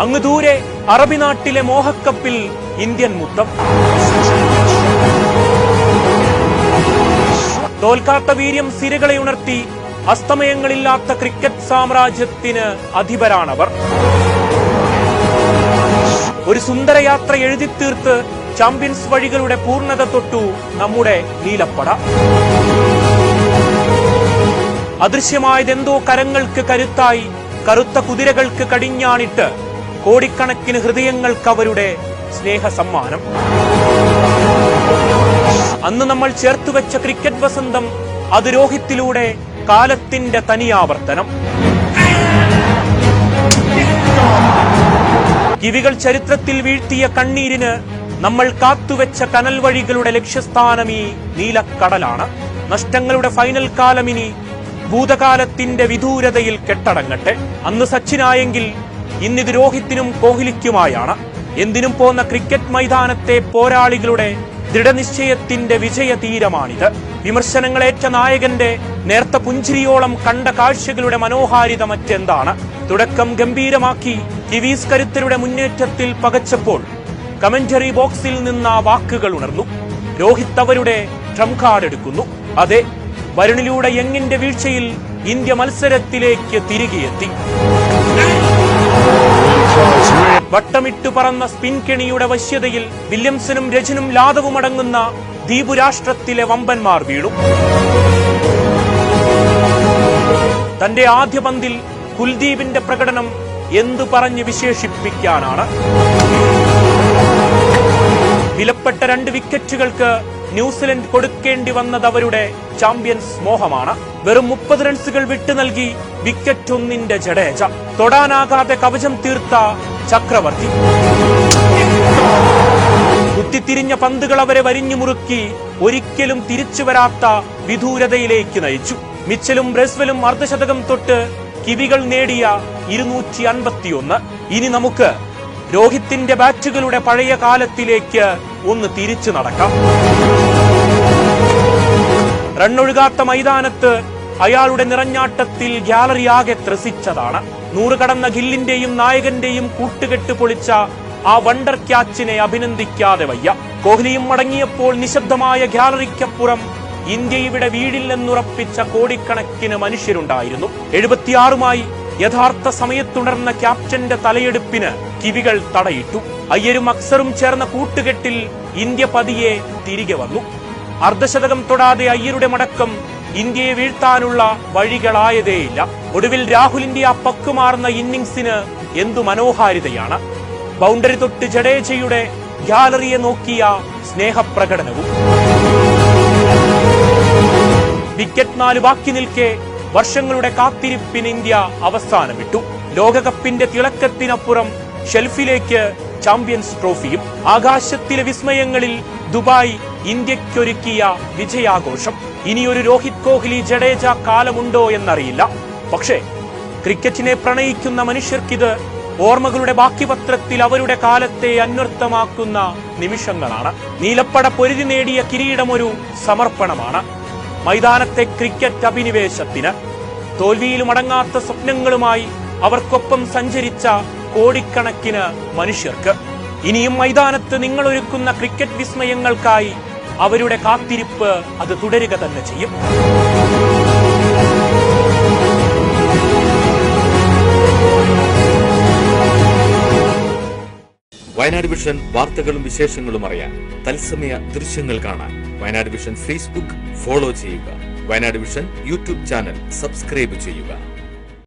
അങ്ങ് ദൂരെ അറബി നാട്ടിലെ മോഹക്കപ്പിൽ ഇന്ത്യൻ മുത്തം. തോൽക്കാത്ത വീര്യം സിരകളെ ഉണർത്തി അസ്തമയങ്ങളില്ലാത്ത ക്രിക്കറ്റ് സാമ്രാജ്യത്തിന് അധിപരാണവർ. ഒരു സുന്ദരയാത്ര എഴുതിത്തീർത്ത് ചാമ്പ്യൻസ് വഴികളുടെ പൂർണ്ണത തൊട്ടു നമ്മുടെ നീലപ്പട. അദൃശ്യമായതെന്തോ കരങ്ങൾക്ക് കരുത്തായി, കറുത്ത കുതിരകൾക്ക് കടിഞ്ഞാണിട്ട് കോടിക്കണക്കിന് ഹൃദയങ്ങൾക്ക് അവരുടെ സ്നേഹസമ്മാനം. അന്ന് നമ്മൾ ചേർത്തുവെച്ച ക്രിക്കറ്റ് വസന്തം, അത് രോഹിത്തിലൂടെ കാലത്തിന്റെ തനിയാവർത്തനം. കിവികൾ ചരിത്രത്തിൽ വീഴ്ത്തിയ കണ്ണീരിന് നമ്മൾ കാത്തുവെച്ച കനൽ വഴികളുടെ ലക്ഷ്യസ്ഥാനം ഈ നീലക്കടലാണ്. നഷ്ടങ്ങളുടെ ഫൈനൽ കാലമിനി ഭൂതകാലത്തിന്റെ വിദൂരതയിൽ കെട്ടടങ്ങട്ടെ. അന്ന് സച്ചിനായെങ്കിൽ ഇന്നിത് രോഹിത്തിനും കോഹ്ലിക്കുമായാണ്. എന്തിനും പോന്ന ക്രിക്കറ്റ് മൈതാനത്തെ പോരാളികളുടെ ദൃഢനിശ്ചയത്തിന്റെ വിജയതീരമാണിത്. വിമർശനങ്ങളേറ്റ നായകന്റെ നേർത്ത പുഞ്ചിരിയോളം കണ്ട കാഴ്ചകളുടെ മനോഹാരിത മറ്റെന്താണ്? തുടക്കം ഗംഭീരമാക്കി കിവീസ് കരുത്തരുടെ മുന്നേറ്റത്തിൽ പകച്ചപ്പോൾ കമന്ററി ബോക്സിൽ നിന്ന് ആ വാക്കുകൾ ഉണർന്നു. രോഹിത് അവരുടെ ട്രംപ് കാർഡ് എടുക്കുന്നു. അതെ, വരുണിലൂടെ യങ്ങിന്റെ വീഴ്ചയിൽ ഇന്ത്യ മത്സരത്തിലേക്ക് തിരികെയെത്തി. വട്ടമിട്ടു പറന്ന സ്പിൻ കെണിയുടെ വശ്യതയിൽ വില്യംസനും രജനും ലാദവും അടങ്ങുന്ന ദ്വീപുരാഷ്ട്രത്തിലെ വമ്പന്മാർ വീണു. തന്റെ ആദ്യ പന്തിൽ കുൽദീപിന്റെ പ്രകടനം എന്തു പറഞ്ഞ് വിശേഷിപ്പിക്കാനാണ്? വിലപ്പെട്ട 2 വിക്കറ്റുകൾക്ക് ന്യൂസിലൻഡ് കൊടുക്കേണ്ടി വന്നത് അവരുടെ ചാമ്പ്യൻസ് മോഹമാണ്. വെറും 30 റൺസുകൾ വിട്ടു നൽകി വിക്കറ്റ് 1 ജഡേജ. തൊടാനാകാതെ കവചം തീർത്ത ചക്രവർത്തി. കുത്തിത്തിരിഞ്ഞ പന്തുകൾ അവരെ വരിഞ്ഞു മുറുക്കി ഒരിക്കലും തിരിച്ചു വരാത്ത വിദൂരതയിലേക്ക് നയിച്ചു. മിച്ചലും ബ്രെസ്വലും അർദ്ധശതകം തൊട്ട് കിവികൾ നേടിയ 251. ഇനി നമുക്ക് രോഹിത്തിന്റെ ബാറ്റുകളുടെ പഴയ കാലത്തിലേക്ക് ഒന്ന് തിരിച്ചു നടക്കാം. റണ്ണൊഴുകാത്ത മൈതാനത്ത് അയാളുടെ നിറഞ്ഞാട്ടത്തിൽ ഗ്യാലറി ആകെ ത്രസിച്ചതാണ്. 100 കടന്ന ഗില്ലിന്റെയും നായകന്റെയും കൂട്ടുകെട്ട് പൊളിച്ച ആ വണ്ടർ ക്യാച്ചിനെ അഭിനന്ദിക്കാതെ വയ്യ. കോഹ്ലിയും മടങ്ങിയപ്പോൾ നിശബ്ദമായ ഗ്യാലറിക്കപ്പുറം ഇന്ത്യ ഇവിടെ വീഴില്ലെന്നുറപ്പിച്ച കോടിക്കണക്കിന് മനുഷ്യരുണ്ടായിരുന്നു. 76മായി യഥാർത്ഥ സമയത്തുണർന്ന ക്യാപ്റ്റന്റെ തലയെടുപ്പിന് കിവികൾ തടയിട്ടു. അയ്യരും അക്സറും ചേർന്ന കൂട്ടുകെട്ടിൽ ഇന്ത്യ പതിയെ തിരികെ വന്നു. അർദ്ധശതകം തൊടാതെ അയ്യരുടെ മടക്കം ഇന്ത്യയെ വീഴ്ത്താനുള്ള വഴികളായതേയില്ല. ഒടുവിൽ രാഹുലിന്റെ ആ പക്കുമാർന്ന ഇന്നിംഗ്സിന് എന്തു മനോഹാരിതയാണ്! ബൗണ്ടറി തൊട്ട് ജഡേജയുടെ ഗ്യാലറിയെ നോക്കിയ സ്നേഹപ്രകടനവും. വിക്കറ്റ് 4 ബാക്കി നിൽക്കെ വർഷങ്ങളുടെ കാത്തിരിപ്പിന് ഇന്ത്യ അവസാനമിട്ടു. ലോകകപ്പിന്റെ തിളക്കത്തിനപ്പുറം ഷെൽഫിലേക്ക് ചാമ്പ്യൻസ് ട്രോഫിയും. ആകാശത്തിലെ വിസ്മയങ്ങളിൽ ദുബായ് ഇന്ത്യക്കൊരുക്കിയ വിജയാഘോഷം. ഇനിയൊരു രോഹിത് കോഹ്ലി ജഡേജ കാലമുണ്ടോ എന്നറിയില്ല. പക്ഷേ ക്രിക്കറ്റിനെ പ്രണയിക്കുന്ന മനുഷ്യർക്കിത് ഓർമ്മകളുടെ ബാക്കിപത്രത്തിൽ അവരുടെ കാലത്തെ അന്വർത്ഥമാക്കുന്ന നിമിഷങ്ങളാണ്. നീലപ്പട പൊരുതി നേടിയ കിരീടമൊരു സമർപ്പണമാണ് മൈതാനത്തെ ക്രിക്കറ്റ് അഭിനിവേശത്തിന്. തോൽവിയിലും അടങ്ങാത്ത സ്വപ്നങ്ങളുമായി അവർക്കൊപ്പം സഞ്ചരിച്ച കോടിക്കണക്കിന് മനുഷ്യർക്ക് ഇനിയും മൈതാനത്ത് നിങ്ങൾ ഒരുക്കുന്ന ക്രിക്കറ്റ് വിസ്മയങ്ങൾക്കായി അവരുടെ കാത്തിരിപ്പ് അത് തുടരുക തന്നെ ചെയ്യും. വയനാട് വിഷൻ വാർത്തകളും വിശേഷങ്ങളും അറിയാൻ തത്സമയ ദൃശ്യങ്ങൾ കാണാൻ വയനാട് വിഷൻ ഫേസ്ബുക്ക് ഫോളോ ചെയ്യുക. Wayanad vision YouTube channel subscribe ചെയ്യുക.